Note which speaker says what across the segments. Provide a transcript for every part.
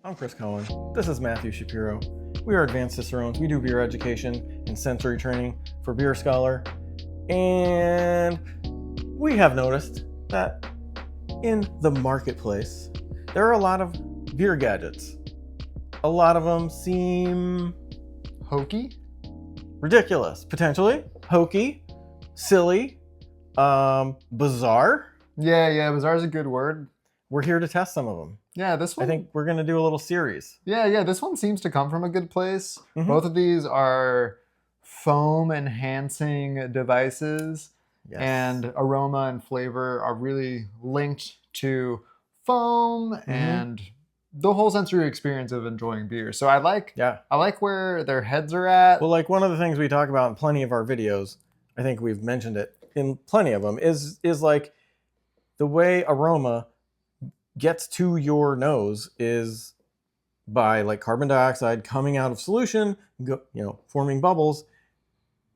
Speaker 1: I'm Chris Cohen. This is Matthew Shapiro. We are Advanced Cicerones. We do beer education and sensory training for Beer Scholar. And we have noticed that in the marketplace, there are a lot of beer gadgets. A lot of them seem
Speaker 2: Hokey?
Speaker 1: ridiculous, potentially. Hokey, silly, bizarre.
Speaker 2: Yeah, bizarre is a good word.
Speaker 1: We're here to test some of them.
Speaker 2: Yeah, this one.
Speaker 1: I think we're going to do a little series.
Speaker 2: Yeah, this one seems to come from a good place.
Speaker 1: Mhm.
Speaker 2: Both of these are foam enhancing devices,
Speaker 1: Yes.
Speaker 2: and aroma and flavor are really linked to foam and the whole sensory experience of enjoying beer. So I like where their heads are at.
Speaker 1: Well, like one of the things we talk about in plenty of our videos, I think we've mentioned it in plenty of them, is like the way aroma gets to your nose is by like carbon dioxide coming out of solution, forming bubbles,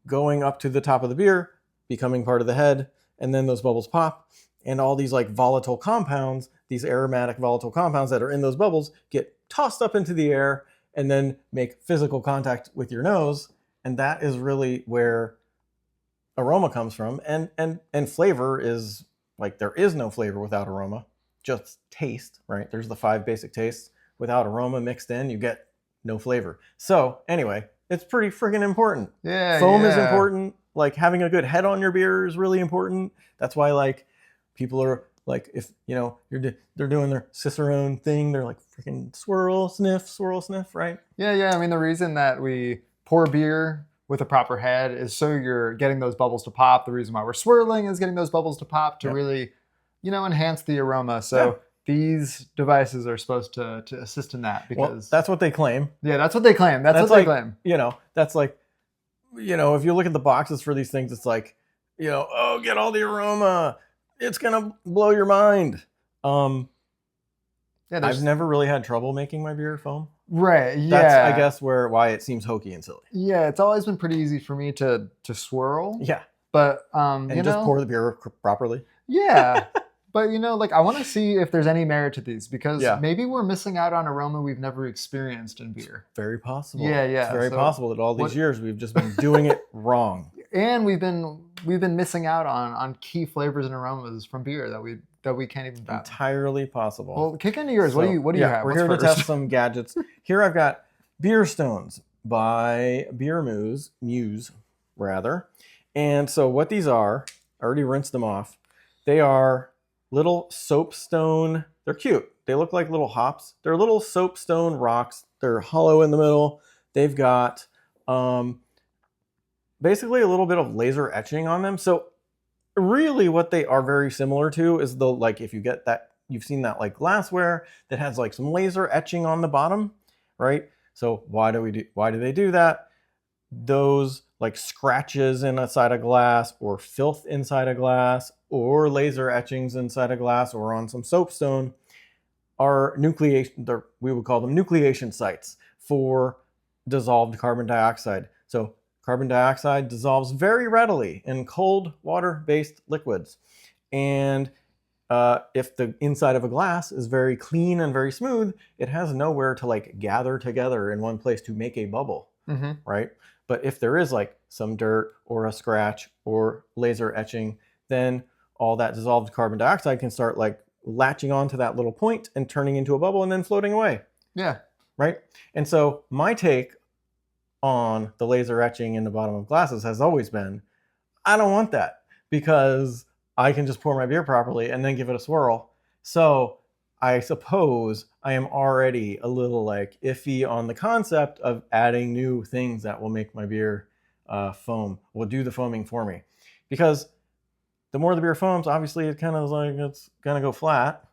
Speaker 1: going up to the top of the beer, becoming part of the head, and then those bubbles pop, and all these like volatile compounds, these aromatic volatile compounds that are in those bubbles get tossed up into the air and then make physical contact with your nose, and that is really where aroma comes from. And flavor is like, there is no flavor without aroma, just taste, right? There's the 5 basic tastes. Without aroma mixed in, you get no flavor. So anyway, it's pretty friggin' important.
Speaker 2: Yeah,
Speaker 1: Foam is important. Like having a good head on your beer is really important. That's why like people are like, if they're doing their Cicerone thing, they're like freaking swirl, sniff, right?
Speaker 2: Yeah. I mean, the reason that we pour beer with a proper head is so you're getting those bubbles to pop. The reason why we're swirling is getting those bubbles to pop to really, enhance the aroma. So these devices are supposed to assist in that, because
Speaker 1: that's what they claim.
Speaker 2: Yeah, that's what they claim. That's what
Speaker 1: like,
Speaker 2: they claim.
Speaker 1: That's like, if you look at the boxes for these things, it's like, oh, get all the aroma. It's gonna blow your mind. I've never really had trouble making my beer foam.
Speaker 2: Right. Yeah.
Speaker 1: That's, I guess, why it seems hokey and silly.
Speaker 2: Yeah, it's always been pretty easy for me to swirl.
Speaker 1: Yeah.
Speaker 2: But
Speaker 1: just pour the beer properly.
Speaker 2: Yeah. But I want to see if there's any merit to these, because maybe we're missing out on aroma we've never experienced in beer.
Speaker 1: Very possible.
Speaker 2: Yeah.
Speaker 1: It's very possible that all these years we've just been doing it wrong.
Speaker 2: And we've been missing out on key flavors and aromas from beer that we can't even fathom.
Speaker 1: Entirely possible.
Speaker 2: Well, kick into yours. What do you have?
Speaker 1: We're here to test some gadgets. Here I've got Beer Stones by Beer Muse, rather. And so what these are, I already rinsed them off. They are little soapstone. They're cute. They look like little hops. They're little soapstone rocks. They're hollow in the middle. They've got basically a little bit of laser etching on them. So really what they are very similar to is if you get that, you've seen that like glassware that has like some laser etching on the bottom, right? So why do they do that? Those like scratches inside a glass, or filth inside a glass, or laser etchings inside a glass, or on some soapstone are nucleation. We would call them nucleation sites for dissolved carbon dioxide. So carbon dioxide dissolves very readily in cold water-based liquids. And if the inside of a glass is very clean and very smooth, it has nowhere to like gather together in one place to make a bubble, right? But if there is like some dirt or a scratch or laser etching, then all that dissolved carbon dioxide can start like latching onto that little point and turning into a bubble and then floating away.
Speaker 2: Yeah.
Speaker 1: Right? And so my take on the laser etching in the bottom of glasses has always been, I don't want that, because I can just pour my beer properly and then give it a swirl. So I suppose I am already a little like iffy on the concept of adding new things that will make my beer foam, will do the foaming for me. Because the more the beer foams, obviously it kind of like it's going to go flat.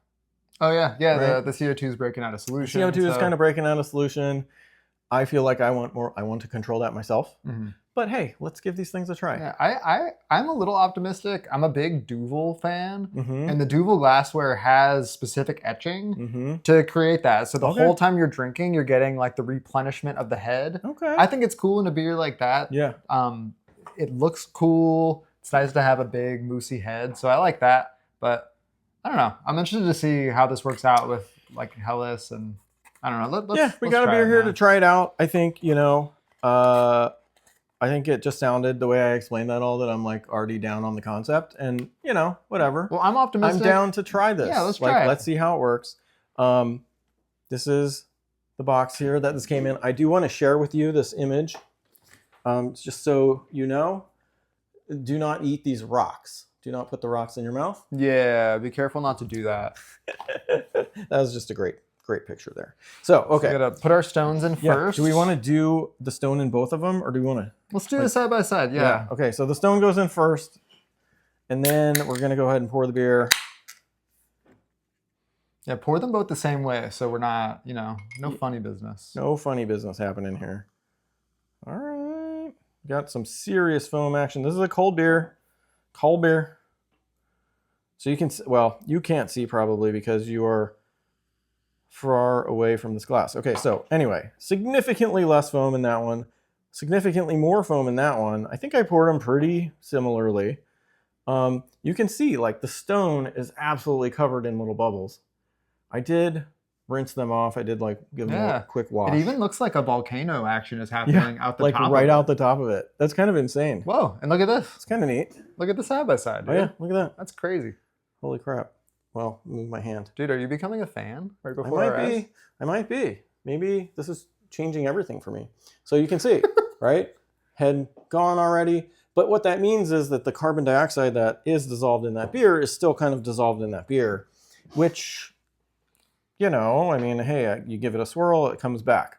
Speaker 2: Oh yeah.
Speaker 1: Right?
Speaker 2: The CO2 is breaking out of solution.
Speaker 1: CO2 is kind of breaking out of solution. I feel like I want to control that myself. But hey, let's give these things a try.
Speaker 2: Yeah, I'm a little optimistic. I'm a big Duvel fan, and the Duvel glassware has specific etching to create that. So the whole time you're drinking, you're getting like the replenishment of the head.
Speaker 1: Okay.
Speaker 2: I think it's cool in a beer like that.
Speaker 1: Yeah.
Speaker 2: It looks cool. It's nice to have a big moosey head, so I like that. But I don't know. I'm interested to see how this works out with like Hellas and I don't know.
Speaker 1: Yeah, we got a
Speaker 2: try
Speaker 1: beer
Speaker 2: it,
Speaker 1: here
Speaker 2: man.
Speaker 1: to try it out. I think, I think it just sounded the way I explained that all that I'm like already down on the concept and, whatever.
Speaker 2: Well, I'm optimistic.
Speaker 1: I'm down to try this.
Speaker 2: Yeah, let's
Speaker 1: like,
Speaker 2: try it.
Speaker 1: let's see how it works. This is the box here that this came in. I do want to share with you this image, just so you know. Do not eat these rocks. Do not put the rocks in your mouth.
Speaker 2: Yeah, be careful not to do that.
Speaker 1: That was just a great picture there. So, okay.
Speaker 2: So we gotta put our stones in first.
Speaker 1: Do we want to do the stone in both of them, or do we want to?
Speaker 2: Let's do it side by side. Yeah.
Speaker 1: Okay, so the stone goes in first, and then we're going to go ahead and pour the beer.
Speaker 2: Yeah, pour them both the same way, so we're not, no funny business.
Speaker 1: No funny business happening here. All right. Got some serious foam action. This is a cold beer. Cold beer. So you can, well, you can't see probably because you are far away from this glass. Okay, so anyway, significantly less foam in that one. Significantly more foam in that one. I think I poured them pretty similarly. You can see like the stone is absolutely covered in little bubbles. I did rinse them off. I did like give them a quick wash.
Speaker 2: It even looks like a volcano action is happening out the
Speaker 1: like
Speaker 2: top.
Speaker 1: Right out the top of it. That's kind of insane.
Speaker 2: Whoa, and look at this.
Speaker 1: It's kind of neat.
Speaker 2: Look at the side by side, dude.
Speaker 1: Oh yeah, look at that.
Speaker 2: That's crazy.
Speaker 1: Holy crap. Well, move my hand.
Speaker 2: Dude, are you becoming a fan right before our eyes?
Speaker 1: I might be. Maybe this is changing everything for me. So you can see, right? Head gone already. But what that means is that the carbon dioxide that is dissolved in that beer is still kind of dissolved in that beer, which, I mean, hey, you give it a swirl, it comes back.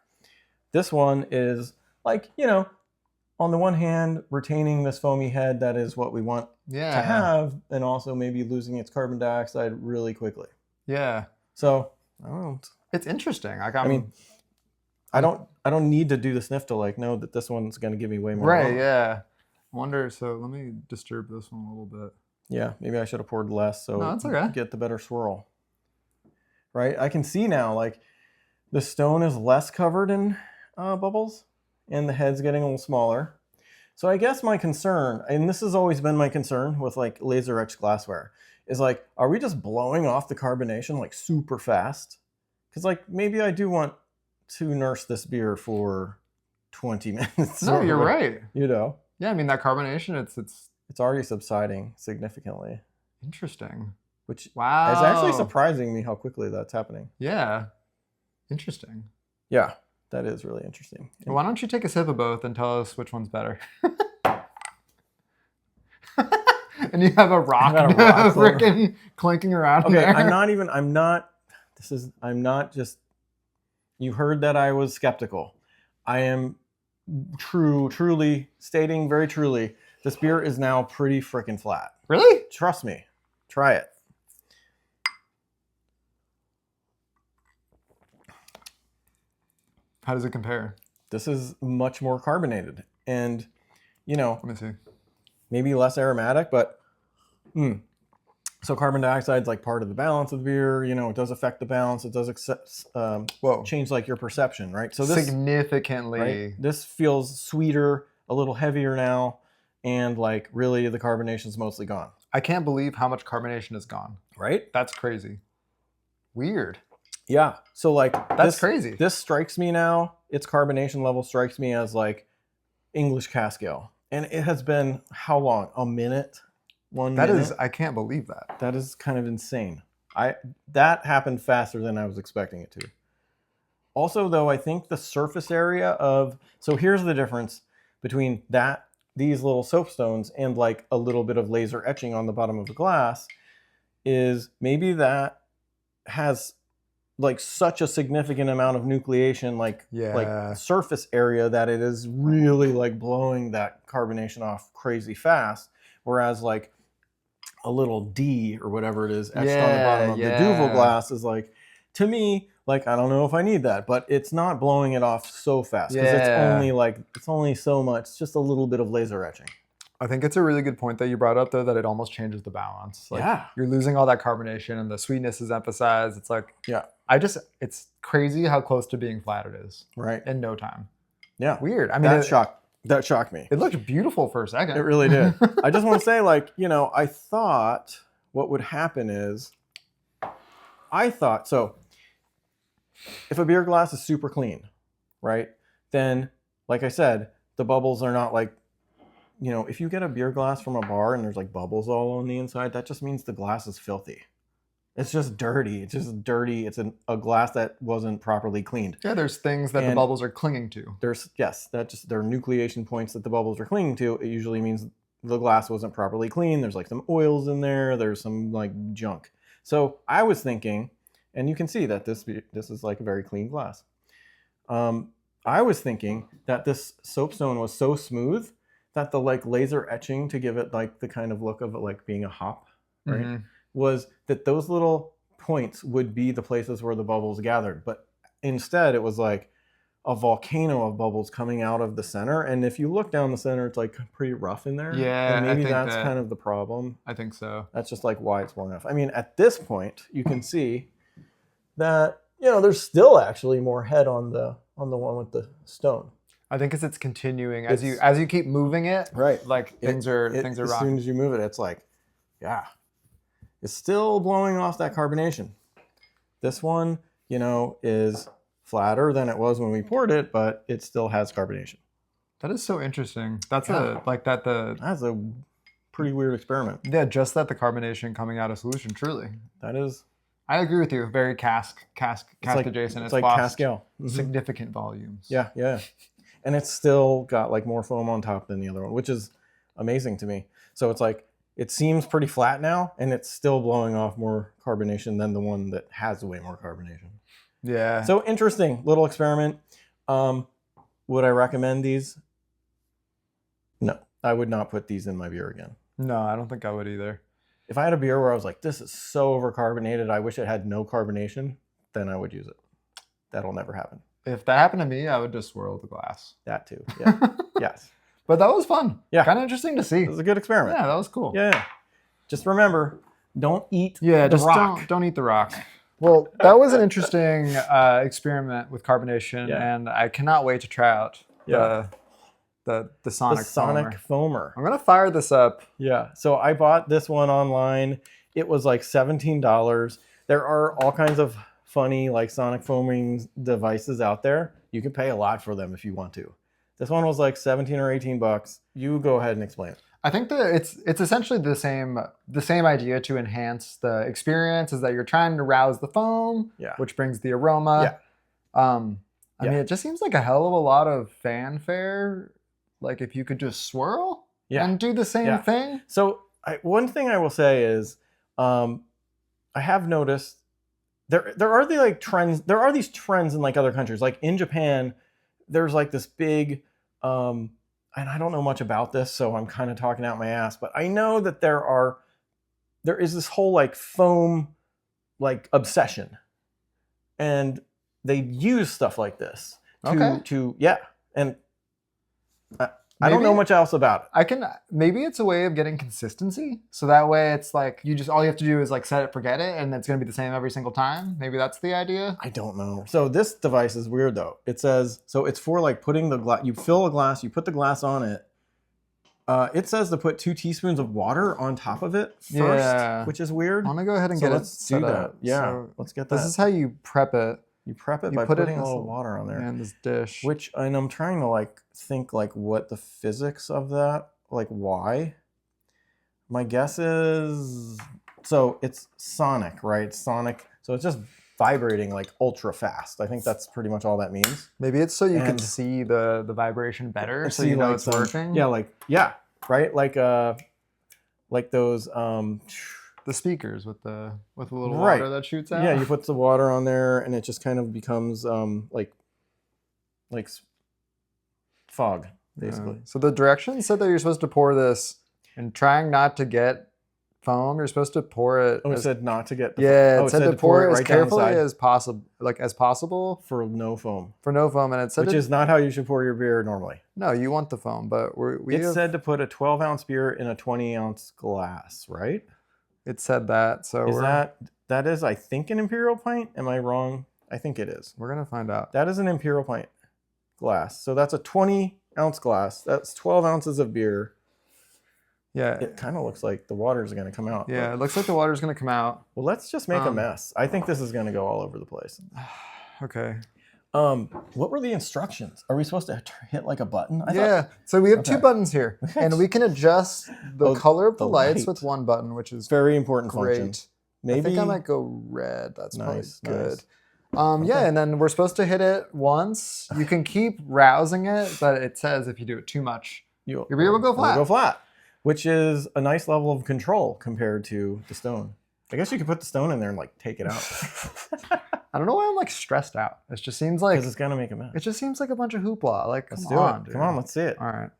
Speaker 1: This one is like, on the one hand, retaining this foamy head, that is what we want to have, and also maybe losing its carbon dioxide really quickly.
Speaker 2: Yeah.
Speaker 1: So, I don't know.
Speaker 2: It's interesting. Like,
Speaker 1: I don't need to do the sniff to like know that this one's going to give me way more.
Speaker 2: Right, yeah. Wonder, so let me disturb this one a little bit.
Speaker 1: Yeah, maybe I should have poured less so
Speaker 2: no, it's okay.
Speaker 1: Get the better swirl. Right? I can see now, like, the stone is less covered in bubbles, and the head's getting a little smaller. So I guess my concern, and this has always been my concern with, like, laser etched glassware, is, like, are we just blowing off the carbonation, like, super fast? Because, like, maybe I do want to nurse this beer for 20 minutes.
Speaker 2: No, you're right. Yeah, I mean, that carbonation,
Speaker 1: it's already subsiding significantly.
Speaker 2: Interesting.
Speaker 1: Which is
Speaker 2: wow,
Speaker 1: actually surprising me how quickly that's happening.
Speaker 2: Yeah. Interesting.
Speaker 1: Yeah, that is really interesting.
Speaker 2: Well, why don't you take a sip of both and tell us which one's better? And you have a rock freaking clinking around.
Speaker 1: Okay,
Speaker 2: there.
Speaker 1: I'm not just, you heard that I was skeptical. I am truly stating very truly, this beer is now pretty freaking flat.
Speaker 2: Really?
Speaker 1: Trust me. Try it.
Speaker 2: How does it compare?
Speaker 1: This is much more carbonated and,
Speaker 2: let me see.
Speaker 1: Maybe less aromatic, but so carbon dioxide is like part of the balance of the beer. It does affect the balance. It does change like your perception, right? So this
Speaker 2: significantly,
Speaker 1: right? This feels sweeter, a little heavier now, and like really the carbonation's mostly gone.
Speaker 2: I can't believe how much carbonation is gone.
Speaker 1: Right?
Speaker 2: That's crazy. Weird.
Speaker 1: Yeah. So like
Speaker 2: that's crazy.
Speaker 1: This strikes me now. Its carbonation level strikes me as like English cask ale. And it has been how long? A minute? 1 minute?
Speaker 2: That is, I can't believe that.
Speaker 1: That is kind of insane. That happened faster than I was expecting it to. Also, though, I think the surface area so here's the difference between these little soapstones and like a little bit of laser etching on the bottom of the glass is maybe that has like such a significant amount of nucleation, like surface area, that it is really like blowing that carbonation off crazy fast. Whereas like a little D or whatever it is etched on the bottom of the Duvel glass is like, to me, like, I don't know if I need that, but it's not blowing it off so fast because it's only so much, it's just a little bit of laser etching.
Speaker 2: I think it's a really good point that you brought up, though, that it almost changes the balance. Like, you're losing all that carbonation and the sweetness is emphasized. It's like, it's crazy how close to being flat it is.
Speaker 1: Right.
Speaker 2: In no time.
Speaker 1: Yeah.
Speaker 2: Weird. I mean,
Speaker 1: that shocked me.
Speaker 2: It looked beautiful for a second.
Speaker 1: It really did. I just want to say, like, I thought what would happen is, so if a beer glass is super clean, right, then, like I said, the bubbles are not like, if you get a beer glass from a bar and there's like bubbles all on the inside, that just means the glass is filthy. It's just dirty. It's just dirty. It's a glass that wasn't properly cleaned.
Speaker 2: Yeah, there's things that the
Speaker 1: And
Speaker 2: bubbles are clinging to.
Speaker 1: there are nucleation points that the bubbles are clinging to. It usually means the glass wasn't properly cleaned. There's like some oils in there. There's some like junk. So I was thinking, and you can see that this is like a very clean glass. I was thinking that this soapstone was so smooth that the like laser etching to give it like the kind of look of it like being a hop, right?
Speaker 2: Mm-hmm.
Speaker 1: Was that those little points would be the places where the bubbles gathered. But instead it was like a volcano of bubbles coming out of the center. And if you look down the center, it's like pretty rough in there.
Speaker 2: Yeah,
Speaker 1: and
Speaker 2: I
Speaker 1: maybe
Speaker 2: think
Speaker 1: that's
Speaker 2: that-
Speaker 1: kind of the problem.
Speaker 2: I think so.
Speaker 1: That's just like why it's worn off. I mean, at this point, you can see that, there's still actually more head on the one with the stone.
Speaker 2: I think as it's continuing, as you keep moving it,
Speaker 1: Right.
Speaker 2: like things are
Speaker 1: As
Speaker 2: rocking.
Speaker 1: soon as you move it, it's like, yeah, it's still blowing off that carbonation. This one, is flatter than it was when we poured it, but it still has carbonation.
Speaker 2: That is so interesting. That's
Speaker 1: Yeah.
Speaker 2: That's
Speaker 1: a pretty weird experiment.
Speaker 2: just that the carbonation coming out of solution. Truly,
Speaker 1: That is,
Speaker 2: I agree with you. Very cask
Speaker 1: like,
Speaker 2: adjacent.
Speaker 1: it's like
Speaker 2: lost
Speaker 1: Cascale. Mhm.
Speaker 2: significant volumes.
Speaker 1: Yeah. And it's still got like more foam on top than the other one, which is amazing to me. So it's like, it seems pretty flat now, and it's still blowing off more carbonation than the one that has way more carbonation.
Speaker 2: Yeah.
Speaker 1: So interesting little experiment. Would I recommend these? No, I would not put these in my beer again.
Speaker 2: No, I don't think I would either.
Speaker 1: If I had a beer where I was like, this is so overcarbonated, I wish it had no carbonation, then I would use it. That'll never happen.
Speaker 2: If that happened to me, I would just swirl the glass.
Speaker 1: That too. Yeah. Yes.
Speaker 2: But that was fun.
Speaker 1: Yeah.
Speaker 2: Kind of interesting to see.
Speaker 1: It was a good experiment.
Speaker 2: Yeah, that was cool.
Speaker 1: Yeah. Just remember, don't eat
Speaker 2: Yeah,
Speaker 1: the
Speaker 2: just
Speaker 1: rock.
Speaker 2: don't eat the rock. Well, that was an interesting experiment with carbonation,
Speaker 1: Yeah.
Speaker 2: and I cannot wait to try out
Speaker 1: Yeah.
Speaker 2: the
Speaker 1: The
Speaker 2: Sonic
Speaker 1: Sonic
Speaker 2: Foamer.
Speaker 1: Foamer.
Speaker 2: I'm gonna fire this up.
Speaker 1: Yeah. So I bought this one online. It was like $17. There are all kinds of funny like Sonic foaming devices out there. You can pay a lot for them if you want to. This one was like 17 or 18 bucks. You go ahead and explain it.
Speaker 2: I think that it's essentially the same idea to enhance the experience, is that you're trying to rouse the foam,
Speaker 1: Yeah.
Speaker 2: which brings the aroma. I mean, it just seems like a hell of a lot of fanfare. Like if you could just swirl and do the same
Speaker 1: Yeah.
Speaker 2: thing.
Speaker 1: So one thing I will say is, I have noticed there are the like trends. There are these trends in like other countries. Like in Japan, there's like this big, and I don't know much about this, so I'm kind of talking out my ass. But I know that there is this whole like foam, like obsession, and they use stuff like this to and. I don't know much else about it.
Speaker 2: Maybe it's a way of getting consistency. So that way it's like all you have to do is like set it, forget it, and it's going to be the same every single time. Maybe that's the idea.
Speaker 1: I don't know. So this device is weird though. It says, so it's for like putting the glass, you fill a glass, you put the glass on it. It says to put 2 teaspoons of water on top of it first, which is weird.
Speaker 2: I want to go ahead and
Speaker 1: So
Speaker 2: get
Speaker 1: let's
Speaker 2: it
Speaker 1: do
Speaker 2: set
Speaker 1: that.
Speaker 2: up.
Speaker 1: Yeah,
Speaker 2: So
Speaker 1: let's get that.
Speaker 2: this is how you prep it.
Speaker 1: You prep it
Speaker 2: You
Speaker 1: by
Speaker 2: put it
Speaker 1: putting
Speaker 2: in
Speaker 1: a
Speaker 2: this
Speaker 1: little
Speaker 2: little-
Speaker 1: water on there.
Speaker 2: in this dish.
Speaker 1: And I'm trying to like think like what the physics of that, like why. My guess is, so it's sonic, right? Sonic. So it's just vibrating like ultra fast. I think that's pretty much all that means.
Speaker 2: Maybe it's so you can
Speaker 1: And-
Speaker 2: see the vibration better, so
Speaker 1: See,
Speaker 2: you know
Speaker 1: like
Speaker 2: it's
Speaker 1: some-
Speaker 2: working.
Speaker 1: Yeah, right? Like those
Speaker 2: The speakers with the little
Speaker 1: Right.
Speaker 2: water that shoots out.
Speaker 1: yeah, you put the water on there and it just kind of becomes like fog, basically.
Speaker 2: So the directions said that you're supposed to pour this and trying not to get foam. You're supposed to pour it.
Speaker 1: Oh, it said not to get the
Speaker 2: Yeah,
Speaker 1: oh,
Speaker 2: it said to pour it as
Speaker 1: right down the
Speaker 2: carefully
Speaker 1: side
Speaker 2: as possible
Speaker 1: for no foam.
Speaker 2: for no foam. And it said
Speaker 1: Which is not how you should pour your beer normally.
Speaker 2: no, you want the foam, but
Speaker 1: It said to put a 12-ounce beer in a 20-ounce glass, right?
Speaker 2: it said that. So
Speaker 1: Is that is, I think, an imperial pint? Am I wrong? I think it is.
Speaker 2: we're gonna find out.
Speaker 1: That is an imperial pint glass. So that's a 20-ounce glass. That's 12 ounces of beer.
Speaker 2: Yeah,
Speaker 1: It kind of looks like the water is going to come out.
Speaker 2: yeah. It looks like the water's gonna come out.
Speaker 1: Well, let's just make a mess. I think this is going to go all over the place.
Speaker 2: Okay.
Speaker 1: What were the instructions? Are we supposed to hit like a button?
Speaker 2: Yeah. So we have two
Speaker 1: Okay.
Speaker 2: buttons here, and we can adjust the
Speaker 1: Oh,
Speaker 2: color of the
Speaker 1: the
Speaker 2: lights
Speaker 1: light.
Speaker 2: with one button, which is
Speaker 1: Very important
Speaker 2: great.
Speaker 1: function. Maybe
Speaker 2: I think I might go red. That's
Speaker 1: Nice,
Speaker 2: probably good.
Speaker 1: nice.
Speaker 2: Yeah,
Speaker 1: Okay.
Speaker 2: and then we're supposed to hit it once. You can keep rousing it, but it says if you do it too much, your beer will go flat.
Speaker 1: Go flat, which is a nice level of control compared to the stone. I guess you could put the stone in there and like take it out
Speaker 2: I don't know why I'm like stressed out. It just seems like
Speaker 1: because it's gonna make a mess.
Speaker 2: it just seems like a bunch of hoopla. Like,
Speaker 1: Let's
Speaker 2: come
Speaker 1: do
Speaker 2: on,
Speaker 1: it.
Speaker 2: dude.
Speaker 1: Come on, let's see it.
Speaker 2: All right.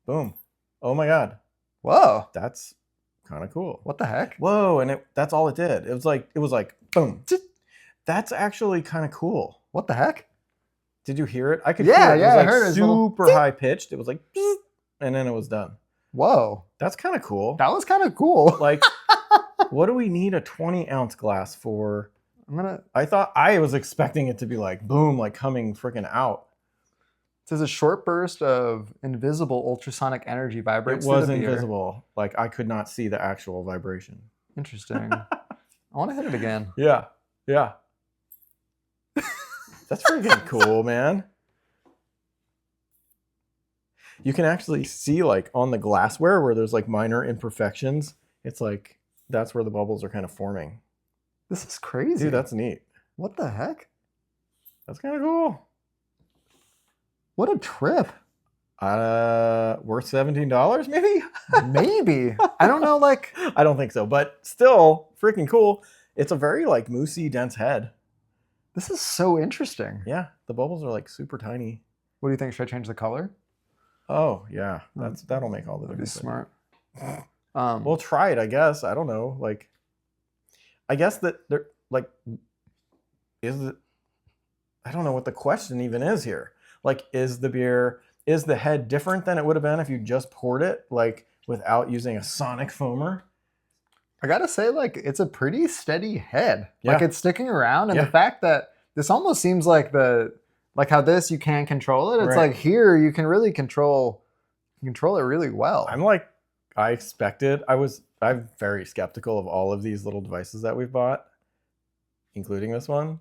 Speaker 1: Boom. Oh my god,
Speaker 2: Whoa.
Speaker 1: that's kind of cool.
Speaker 2: What the heck?
Speaker 1: Whoa, and that's all it did. It was like boom. That's actually kind of cool.
Speaker 2: What the heck?
Speaker 1: Did you hear it? I could
Speaker 2: Yeah,
Speaker 1: hear it.
Speaker 2: yeah,
Speaker 1: It
Speaker 2: I
Speaker 1: was
Speaker 2: heard it.
Speaker 1: like
Speaker 2: It's a little
Speaker 1: super high pitched. It was like, and then it was done.
Speaker 2: Whoa.
Speaker 1: That's kind of cool.
Speaker 2: That was kind of cool.
Speaker 1: Like, what do we need a 20-ounce glass for? I was expecting it to be like boom, like coming freaking out.
Speaker 2: It says a short burst of invisible ultrasonic energy vibrates
Speaker 1: It was
Speaker 2: through the beer.
Speaker 1: invisible. Like I could not see the actual vibration.
Speaker 2: Interesting. I want to hit it again.
Speaker 1: Yeah. Yeah. That's freaking cool, man. You can actually see like on the glassware where there's like minor imperfections. It's like that's where the bubbles are kind of forming.
Speaker 2: This is crazy.
Speaker 1: Dude, that's neat.
Speaker 2: What the heck?
Speaker 1: That's kind of cool.
Speaker 2: What a trip.
Speaker 1: Worth $17 maybe?
Speaker 2: Maybe. I don't know, like
Speaker 1: I don't think so, but still freaking cool. It's a very like moussey, dense head.
Speaker 2: this is so interesting.
Speaker 1: Yeah, the bubbles are like super tiny.
Speaker 2: What do you think? Should I change the color?
Speaker 1: Oh yeah, that'll make all the
Speaker 2: That'd be
Speaker 1: difference.
Speaker 2: smart.
Speaker 1: We'll try it, I guess. I don't know. Like, I guess that they're like, is it? I don't know what the question even is here. Like, is the head different than it would have been if you just poured it like without using a sonic foamer?
Speaker 2: I gotta say, like, it's a pretty steady head. Like,
Speaker 1: Yeah.
Speaker 2: it's sticking around, and
Speaker 1: Yeah.
Speaker 2: the fact that this almost seems like how this you can control it. It's
Speaker 1: Right.
Speaker 2: like here you can really control it really well.
Speaker 1: I expected. I'm very skeptical of all of these little devices that we've bought, including this one.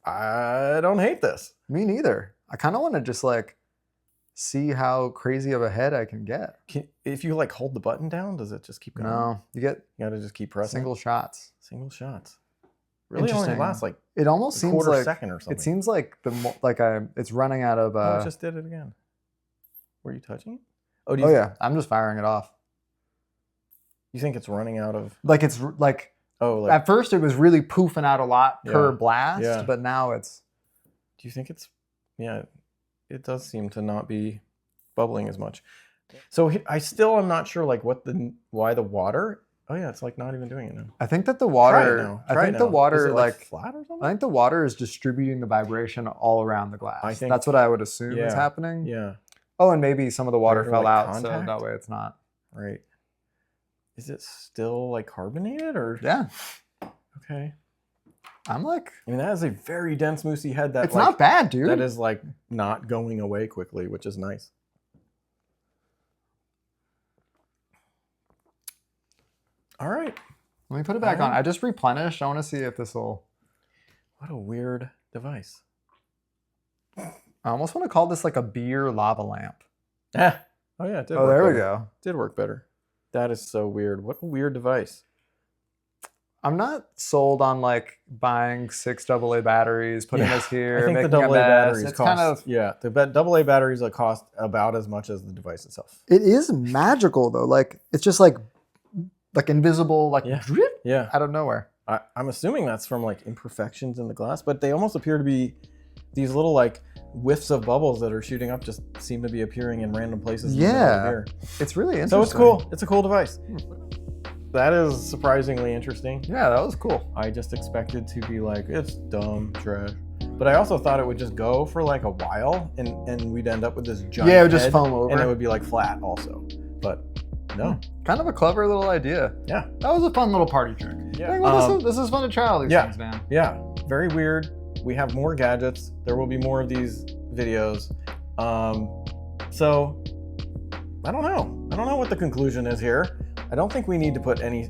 Speaker 1: I don't hate this.
Speaker 2: Me neither. I kind of want to just like see how crazy of a head I can get.
Speaker 1: If you like hold the button down, does it just keep going?
Speaker 2: No, you get
Speaker 1: You gotta just keep pressing.
Speaker 2: single shots.
Speaker 1: Single shots. Really only
Speaker 2: Interesting.
Speaker 1: lasts like
Speaker 2: It almost
Speaker 1: a
Speaker 2: seems
Speaker 1: quarter
Speaker 2: like
Speaker 1: second or something.
Speaker 2: it seems like it's running out of.
Speaker 1: Oh, it just did it again. Were you touching it? Oh,
Speaker 2: Oh yeah, I'm just firing it off.
Speaker 1: You think it's running out of?
Speaker 2: Like it's like
Speaker 1: Oh, like
Speaker 2: at first it was really poofing out a lot per
Speaker 1: Yeah,
Speaker 2: blast,
Speaker 1: yeah.
Speaker 2: but now it's.
Speaker 1: do you think it's? Yeah, it does seem to not be bubbling as much. So I still am not sure like why the water. Oh yeah, it's like not even doing it now.
Speaker 2: I think that the
Speaker 1: Try it
Speaker 2: water.
Speaker 1: now.
Speaker 2: I
Speaker 1: Try
Speaker 2: think
Speaker 1: it
Speaker 2: the
Speaker 1: now. Is
Speaker 2: water
Speaker 1: it,
Speaker 2: like.
Speaker 1: flat or something.
Speaker 2: I think the water is distributing the vibration all around the glass.
Speaker 1: I think-
Speaker 2: That's what I would assume is
Speaker 1: Yeah.
Speaker 2: happening.
Speaker 1: Yeah.
Speaker 2: Oh, and maybe some of the water
Speaker 1: Or,
Speaker 2: fell
Speaker 1: like,
Speaker 2: out, so
Speaker 1: contact?
Speaker 2: that way it's not.
Speaker 1: Right. Is it still like carbonated or?
Speaker 2: Yeah,
Speaker 1: Okay.
Speaker 2: I'm like,
Speaker 1: I mean, that is a very dense moussey head. That
Speaker 2: it's
Speaker 1: like,
Speaker 2: not bad, dude.
Speaker 1: That is like not going away quickly, which is nice. All right.
Speaker 2: Let me put it back on. I just replenished. I want to see if this will.
Speaker 1: What a weird device.
Speaker 2: I almost want to call this like a beer lava lamp.
Speaker 1: Ah. Oh yeah, it did.
Speaker 2: Oh,
Speaker 1: work
Speaker 2: there we
Speaker 1: better.
Speaker 2: go.
Speaker 1: Did work better. That is so weird. What a weird device.
Speaker 2: I'm not sold on like buying 6 AA batteries, putting
Speaker 1: Yeah,
Speaker 2: this here.
Speaker 1: I think the
Speaker 2: making a
Speaker 1: AA
Speaker 2: mess.
Speaker 1: batteries
Speaker 2: It's
Speaker 1: cost.
Speaker 2: kind of.
Speaker 1: Yeah, the AA batteries cost about as much as the device itself.
Speaker 2: It is magical though. Like it's just like invisible, like
Speaker 1: Yeah.
Speaker 2: drip
Speaker 1: Yeah,
Speaker 2: out of nowhere.
Speaker 1: I'm assuming that's from like imperfections in the glass, but they almost appear to be these little like whiffs of bubbles that are shooting up. Just seem to be appearing in random places. in the middle of
Speaker 2: Yeah.
Speaker 1: here.
Speaker 2: It's really interesting.
Speaker 1: So it's cool. It's a cool device. That is surprisingly interesting.
Speaker 2: Yeah, that was cool.
Speaker 1: I just expected to be like, it's dumb trash. But I also thought it would just go for like a while and we'd end up with this giant
Speaker 2: Yeah, it would just
Speaker 1: head,
Speaker 2: foam over.
Speaker 1: and it would be like flat also. But no.
Speaker 2: Kind of a clever little idea.
Speaker 1: Yeah.
Speaker 2: That was a fun little party trick.
Speaker 1: Yeah.
Speaker 2: Like, well, this is fun to try all these
Speaker 1: yeah.
Speaker 2: things, man.
Speaker 1: Yeah. Very weird. We have more gadgets. There will be more of these videos. So I don't know. I don't know what the conclusion is here. I don't think we need to put any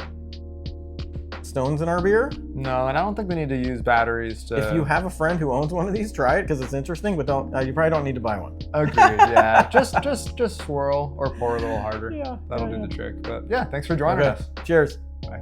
Speaker 1: stones in our beer.
Speaker 2: No, and I don't think we need to use batteries to.
Speaker 1: If you have a friend who owns one of these, try it because it's interesting. But don't you probably don't need to buy one.
Speaker 2: Agreed. Yeah, just swirl or pour a little harder.
Speaker 1: Yeah,
Speaker 2: That'll do the trick. But yeah, thanks for joining us.
Speaker 1: Cheers.
Speaker 2: Bye.